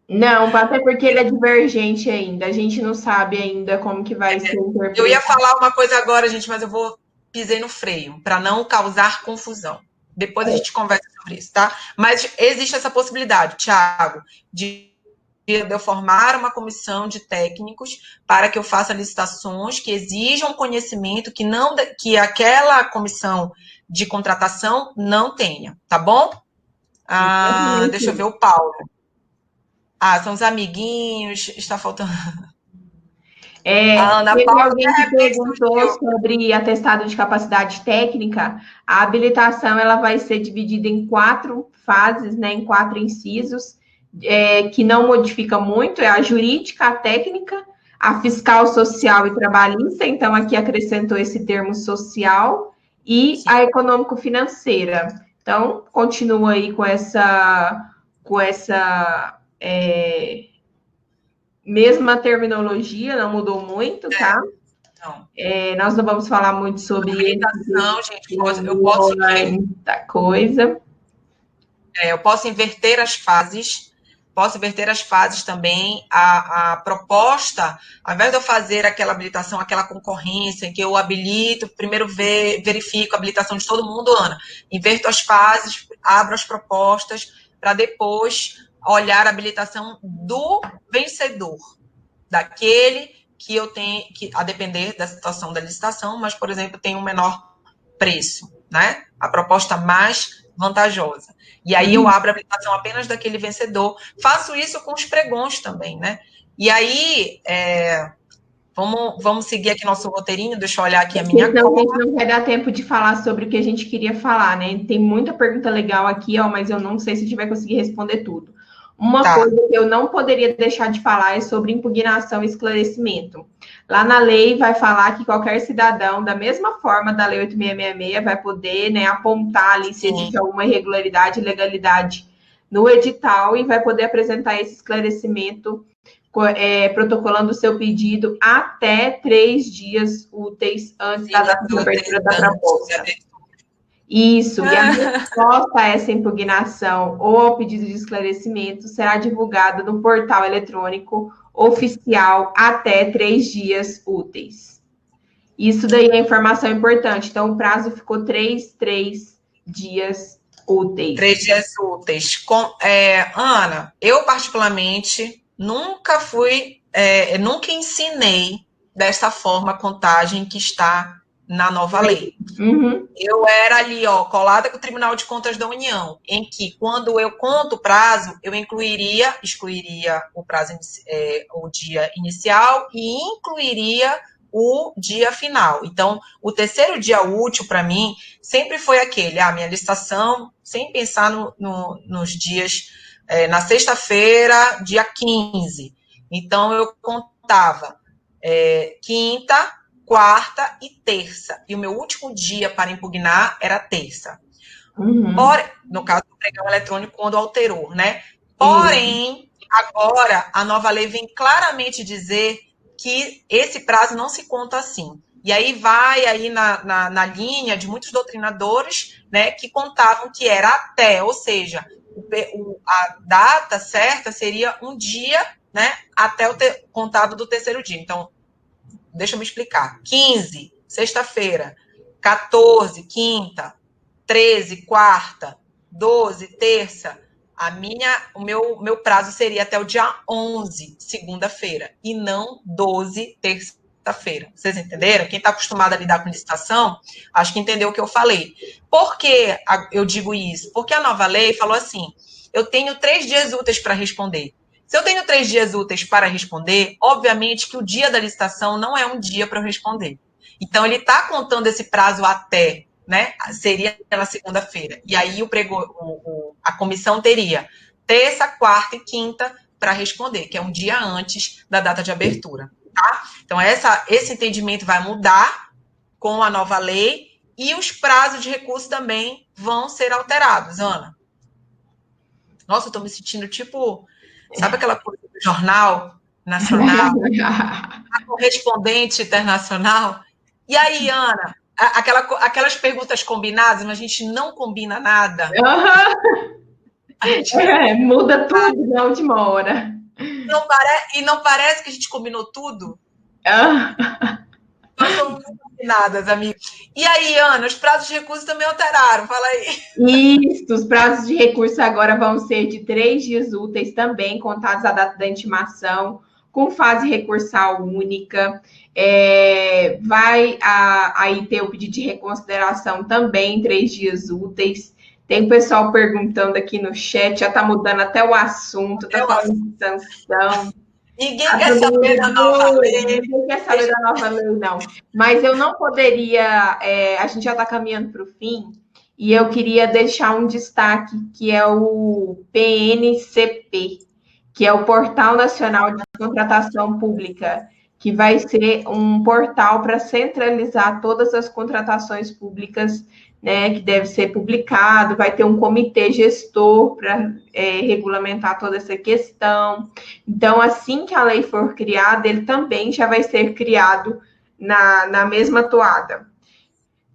Não, até porque ele é divergente ainda. A gente não sabe ainda como que vai ser interpretado. Eu ia falar uma coisa agora, gente, mas eu pisei no freio, para não causar confusão. Depois a gente conversa sobre isso, tá? Mas existe essa possibilidade, Tiago, de eu formar uma comissão de técnicos para que eu faça licitações que exijam conhecimento que aquela comissão de contratação não tenha, tá bom? Deixa eu ver o Paulo. São os amiguinhos, está faltando... Teve alguém que perguntou sobre atestado de capacidade técnica. A habilitação ela vai ser dividida em 4 fases, né, em 4 incisos, que não modifica muito, é a jurídica, a técnica, a fiscal, social e trabalhista, então aqui acrescentou esse termo social, e Sim. a econômico-financeira. Então, continua aí com essa mesma terminologia, não mudou muito, tá? Não. Nós não vamos falar muito sobre habilitação, gente, eu posso muita coisa. Eu posso inverter as fases. Posso inverter as fases também. A proposta, ao invés de eu fazer aquela habilitação, aquela concorrência, em que eu habilito, primeiro verifico a habilitação de todo mundo, Ana, inverto as fases, abro as propostas, para depois olhar a habilitação do vencedor, daquele que eu tenho, que, a depender da situação da licitação, mas, por exemplo, tem um menor preço, né? A proposta mais vantajosa. E aí eu abro a habilitação apenas daquele vencedor. Faço isso com os pregões também, né? E aí, vamos seguir aqui nosso roteirinho, deixa eu olhar aqui a minha cola. A gente não vai dar tempo de falar sobre o que a gente queria falar, né? Tem muita pergunta legal aqui, ó, mas eu não sei se a gente vai conseguir responder tudo. Uma coisa que eu não poderia deixar de falar é sobre impugnação e esclarecimento. Lá na lei vai falar que qualquer cidadão, da mesma forma da Lei 8666, vai poder, né, apontar ali se existe alguma irregularidade, ilegalidade no edital e vai poder apresentar esse esclarecimento, protocolando o seu pedido até 3 dias úteis antes da data de abertura da proposta. Isso, e a resposta a essa impugnação ou ao pedido de esclarecimento será divulgada no portal eletrônico oficial até 3 dias úteis. Isso daí é informação importante. Então, o prazo ficou 3 dias úteis. 3 dias úteis. Ana, eu particularmente nunca nunca ensinei dessa forma a contagem que está na nova lei. Uhum. Eu era ali, ó, colada com o Tribunal de Contas da União, em que, quando eu conto o prazo, eu excluiria o prazo, o dia inicial e incluiria o dia final. Então, o terceiro dia útil, para mim, sempre foi aquele, minha licitação, sem pensar nos dias, na sexta-feira, dia 15. Então, eu contava quinta, quarta e terça. E o meu último dia para impugnar era terça. Uhum. No caso do pregão eletrônico, quando alterou, né? Porém, agora, a nova lei vem claramente dizer que esse prazo não se conta assim. E aí vai aí na linha de muitos doutrinadores, né, que contavam que era até, ou seja, a data certa seria um dia, né, até o contado do terceiro dia. Então, deixa eu me explicar. 15, sexta-feira. 14, quinta. 13, quarta. 12, terça. O meu prazo seria até o dia 11, segunda-feira. E não 12, terça-feira. Vocês entenderam? Quem está acostumado a lidar com licitação, acho que entendeu o que eu falei. Por que eu digo isso? Porque a nova lei falou assim, eu tenho 3 dias úteis para responder. Se eu tenho 3 dias úteis para responder, obviamente que o dia da licitação não é um dia para eu responder. Então, ele está contando esse prazo até, né? Seria na segunda-feira. E aí a comissão teria terça, quarta e quinta para responder, que é um dia antes da data de abertura. Tá? Então, esse entendimento vai mudar com a nova lei e os prazos de recurso também vão ser alterados, Ana. Nossa, eu estou me sentindo tipo... Sabe aquela coisa do jornal nacional? A correspondente internacional? E aí, Ana, aquelas perguntas combinadas, mas a gente não combina nada. Muda tudo na última hora. Não parece que a gente combinou tudo? Nós somos muito combinadas, amigo. E aí, Ana, os prazos de recurso também alteraram, fala aí. Isso, os prazos de recurso agora vão ser de 3 dias úteis também, contados a data da intimação, com fase recursal única. Vai aí ter o pedido de reconsideração também em 3 dias úteis. Tem pessoal perguntando aqui no chat, já está mudando até o assunto, está falando de sanção. Ninguém quer saber da nova lei. Ninguém quer saber da nova lei, não. Mas eu não poderia... a gente já está caminhando para o fim, e eu queria deixar um destaque, que é o PNCP, que é o Portal Nacional de Contratação Pública, que vai ser um portal para centralizar todas as contratações públicas né, que deve ser publicado, vai ter um comitê gestor para regulamentar toda essa questão. Então, assim que a lei for criada, ele também já vai ser criado na mesma toada,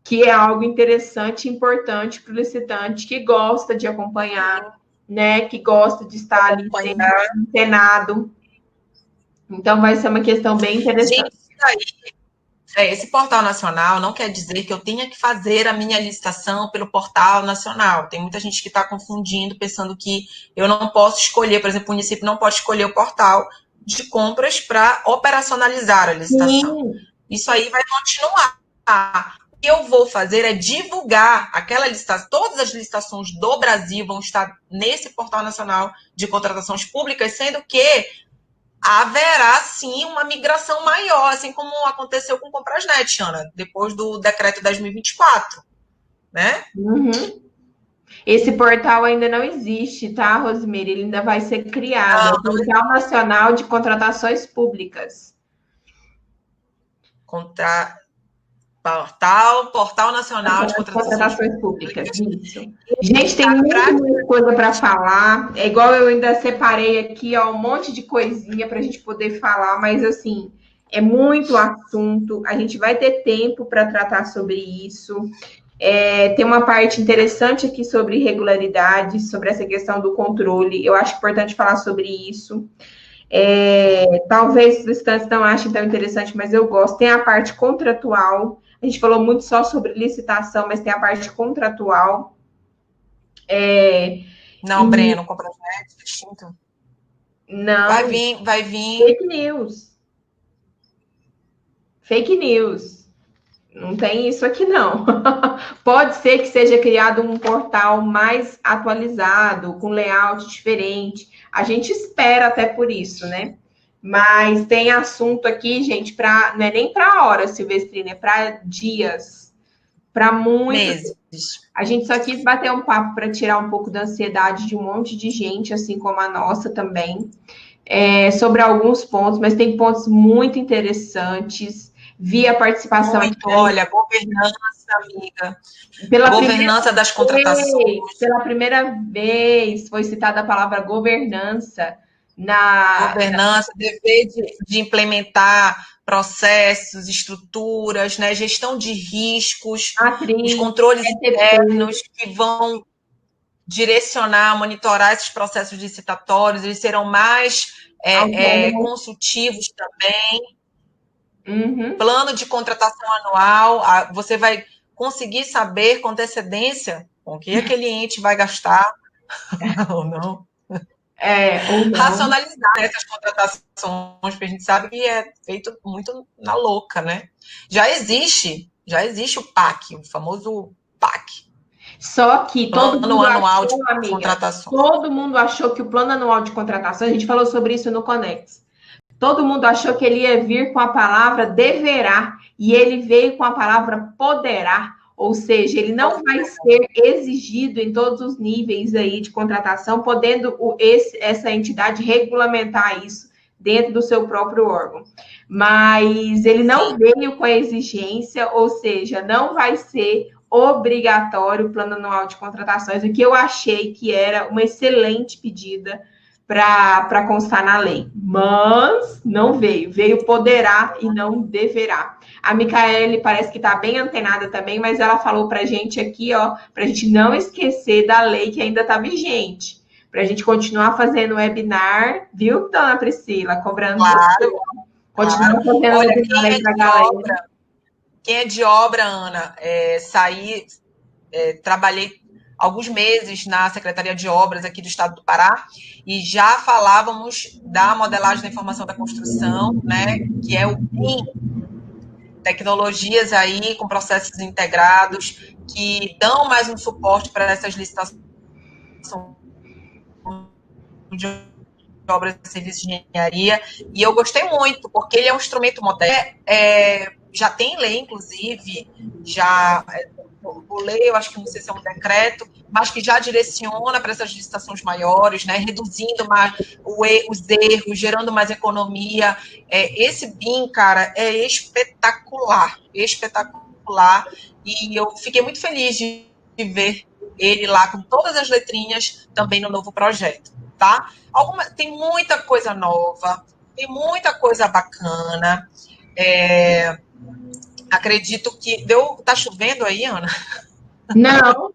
que é algo interessante e importante para o licitante que gosta de acompanhar, né, que gosta de estar ali sempre antenado. Então, vai ser uma questão bem interessante. Gente, esse portal nacional não quer dizer que eu tenha que fazer a minha licitação pelo portal nacional. Tem muita gente que está confundindo, pensando que eu não posso escolher, por exemplo, o município não pode escolher o portal de compras para operacionalizar a licitação. Sim. Isso aí vai continuar. O que eu vou fazer é divulgar aquela licitação. Todas as licitações do Brasil vão estar nesse portal nacional de contratações públicas, sendo que haverá, sim, uma migração maior, assim como aconteceu com o Comprasnet, Ana, depois do decreto 10.024, né? Uhum. Esse portal ainda não existe, tá, Rosemary? Ele ainda vai ser criado. É o Portal Nacional de Contratações Públicas. Portal Nacional de Contratações Públicas. Isso. Gente, tem muita coisa para falar. É igual eu ainda separei aqui, ó, um monte de coisinha para a gente poder falar, mas assim, é muito assunto. A gente vai ter tempo para tratar sobre isso. Tem uma parte interessante aqui sobre irregularidades, sobre essa questão do controle. Eu acho importante falar sobre isso. Talvez os licitantes não achem tão interessante, mas eu gosto. Tem a parte contratual. A gente falou muito só sobre licitação, mas tem a parte contratual. Não, Breno, Comprasnet, distinto. Não. Vai vir. Fake news. Fake news. Não tem isso aqui, não. Pode ser que seja criado um portal mais atualizado, com layout diferente. A gente espera até por isso, né? Mas tem assunto aqui, gente, não é nem para horas, Silvestrina, é para dias, para muitos meses. A gente só quis bater um papo para tirar um pouco da ansiedade de um monte de gente, assim como a nossa também, sobre alguns pontos, mas tem pontos muito interessantes. Vi a participação aqui. Olha, governança, amiga. Governança das contratações. Pela primeira vez foi citada a palavra governança. Governança, dever de implementar processos, estruturas, né? Gestão de riscos, os controles internos que vão direcionar, monitorar esses processos licitatórios, eles serão mais consultivos também. Uhum. Plano de contratação anual, você vai conseguir saber com antecedência com que aquele ente vai gastar ou não. Ou não. Racionalizar essas contratações, porque a gente sabe que é feito muito na louca, né? Já existe o PAC, o famoso PAC. Só que todo mundo anual achou, de contratação. Todo mundo achou que o plano anual de contratação, a gente falou sobre isso no Conex. Todo mundo achou que ele ia vir com a palavra deverá, e ele veio com a palavra poderá, ou seja, ele não vai ser exigido em todos os níveis aí de contratação, podendo essa entidade regulamentar isso dentro do seu próprio órgão. Mas ele não veio com a exigência, ou seja, não vai ser obrigatório o plano anual de contratações, o que eu achei que era uma excelente pedida para constar na lei, mas não veio poderá e não deverá. A Micaele parece que está bem antenada também, mas ela falou para a gente aqui, ó, para a gente não esquecer da lei que ainda está vigente, para a gente continuar fazendo webinar, viu, dona Priscila, cobrando. Claro. Continuar fazendo webinar para a galera. Quem é de obra, Ana, trabalhei alguns meses na Secretaria de Obras aqui do Estado do Pará, e já falávamos da modelagem da informação da construção, né, que é o BIM, tecnologias aí com processos integrados, que dão mais um suporte para essas licitações de obras e serviços de engenharia, e eu gostei muito, porque ele é um instrumento moderno, já tem lei, inclusive, vou ler, eu acho que não sei se é um decreto, mas que já direciona para essas licitações maiores, né, reduzindo mais os erros, gerando mais economia. Esse BIM, cara, é espetacular, espetacular, e eu fiquei muito feliz de ver ele lá com todas as letrinhas também no novo projeto, tá? Tem muita coisa nova, tem muita coisa bacana. Acredito que tá chovendo aí, Ana? Não.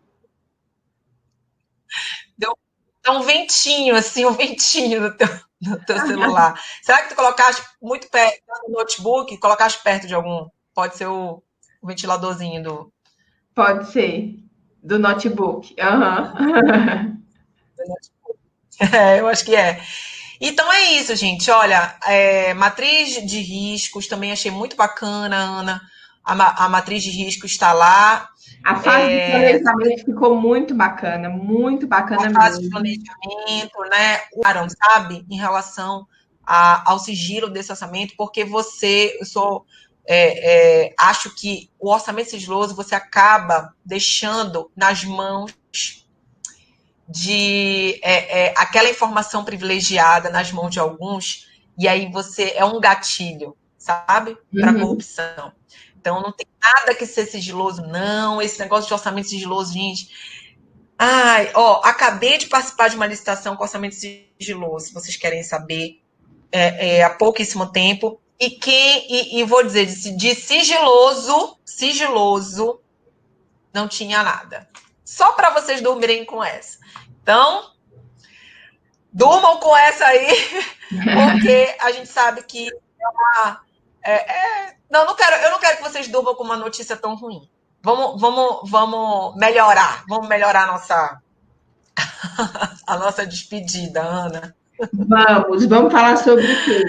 Tá um ventinho, assim, um ventinho no teu celular. Será que tu colocaste muito perto do notebook? Colocaste perto de algum? Pode ser o ventiladorzinho do. Pode ser. Do notebook. Uhum. Eu acho que é. Então é isso, gente. Olha, matriz de riscos também achei muito bacana, Ana. A matriz de riscos está lá. A fase de planejamento ficou muito bacana A fase de mesmo. planejamento, né? Sabe, em relação ao sigilo desse orçamento, porque acho que o orçamento sigiloso você acaba deixando nas mãos de aquela informação privilegiada nas mãos de alguns, e aí você é um gatilho, sabe? Para corrupção. Então, não tem nada que ser sigiloso, não. Esse negócio de orçamento sigiloso, gente. Acabei de participar de uma licitação com orçamento sigiloso, se vocês querem saber, há pouquíssimo tempo. E vou dizer, de sigiloso, não tinha nada. Só para vocês dormirem com essa. Então, durmam com essa aí, porque a gente sabe que eu não quero que vocês durmam com uma notícia tão ruim. Vamos melhorar. Vamos melhorar a nossa despedida, Ana. Vamos falar sobre o quê?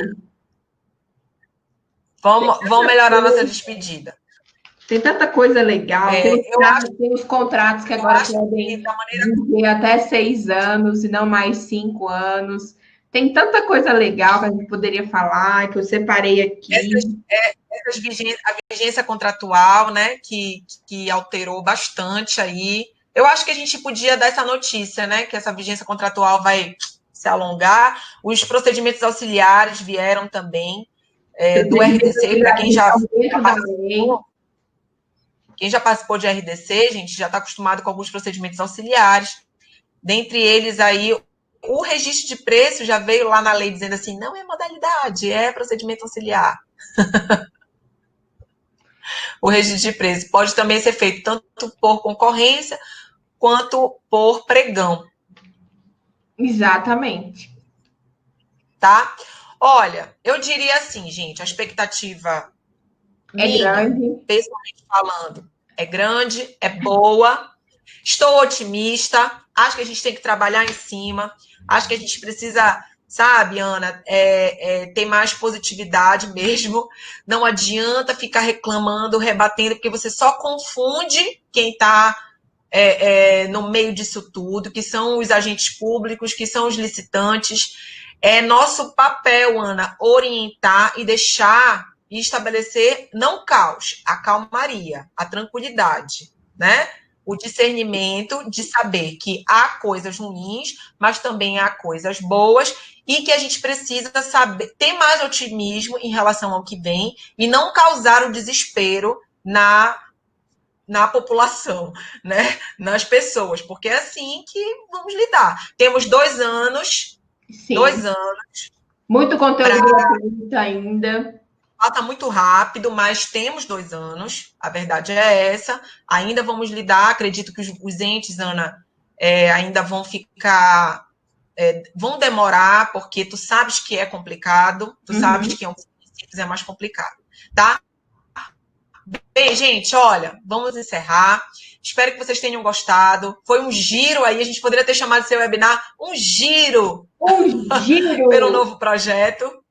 Vamos melhorar a nossa despedida. Tem tanta coisa legal. Tem os contratos que agora podem viver até 6 anos e não mais 5 anos. Tem tanta coisa legal que a gente poderia falar, que eu separei aqui. A vigência contratual, né, que alterou bastante aí. Eu acho que a gente podia dar essa notícia, né, que essa vigência contratual vai se alongar. Os procedimentos auxiliares vieram também do RDC, para quem já participou de RDC, gente, já está acostumado com alguns procedimentos auxiliares. Dentre eles aí, o registro de preço já veio lá na lei dizendo assim, não é modalidade, é procedimento auxiliar. O registro de preço pode também ser feito tanto por concorrência quanto por pregão. Exatamente. Tá? Olha, eu diria assim, gente, a expectativa grande. pessoalmente falando, é grande, é boa. Estou otimista. Acho que a gente tem que trabalhar em cima. Acho que a gente precisa, sabe, Ana, ter mais positividade mesmo. Não adianta ficar reclamando, rebatendo, porque você só confunde quem está no meio disso tudo, que são os agentes públicos, que são os licitantes. É nosso papel, Ana, orientar e deixar e estabelecer, não o caos, a calmaria, a tranquilidade, né? O discernimento de saber que há coisas ruins, mas também há coisas boas, e que a gente precisa saber ter mais otimismo em relação ao que vem e não causar o desespero na população, né? Nas pessoas, porque é assim que vamos lidar. Temos 2 anos. Sim. 2 anos. Muito conteúdo gratuito ainda. Falta muito rápido, mas temos 2 anos. A verdade é essa. Ainda vamos lidar. Acredito que os entes, Ana, ainda vão ficar... vão demorar, porque tu sabes que é complicado. Tu sabes que em alguns municípios é mais complicado. Tá? Bem, gente, olha, vamos encerrar. Espero que vocês tenham gostado. Foi um giro aí, a gente poderia ter chamado seu webinar um giro pelo novo projeto.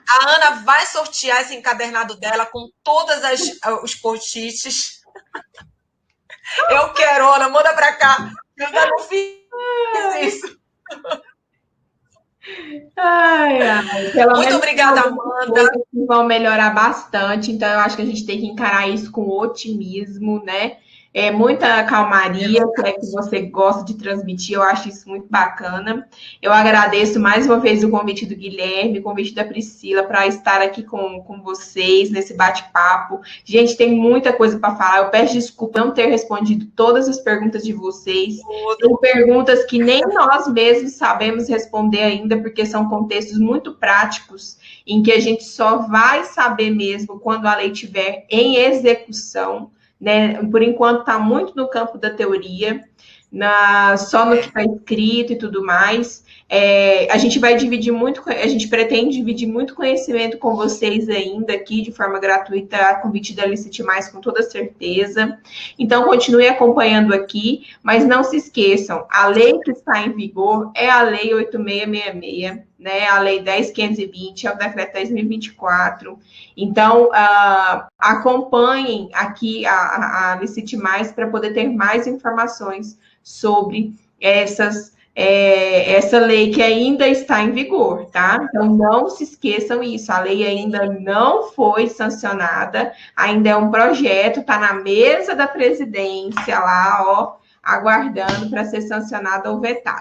A Ana vai sortear esse encadernado dela com todos os post-its. Eu quero, Ana, manda para cá. Eu ainda não fiz isso. Muito obrigada, Amanda. Vão melhorar bastante, então eu acho que a gente tem que encarar isso com otimismo, né? muita calmaria, que é que você gosta de transmitir, eu acho isso muito bacana. Eu agradeço mais uma vez o convite do Guilherme, o convite da Priscila para estar aqui com vocês nesse bate-papo. Gente, tem muita coisa para falar, eu peço desculpa não ter respondido todas as perguntas de vocês. Tem perguntas que nem nós mesmos sabemos responder ainda, porque são contextos muito práticos, em que a gente só vai saber mesmo quando a lei estiver em execução, né? Por enquanto está muito no campo da teoria, só no que está escrito e tudo mais. A gente vai dividir muito, a gente pretende dividir muito conhecimento com vocês ainda aqui, de forma gratuita, a convite da Licite Mais, com toda certeza. Então, continue acompanhando aqui, mas não se esqueçam, a lei que está em vigor é a Lei 8666, né, a Lei 10.520, é o Decreto 10.024. Então, acompanhem aqui a Licite Mais para poder ter mais informações sobre essa lei que ainda está em vigor, tá? Então, não se esqueçam isso, a lei ainda não foi sancionada, ainda é um projeto, está na mesa da presidência lá, ó, aguardando para ser sancionada ou vetada.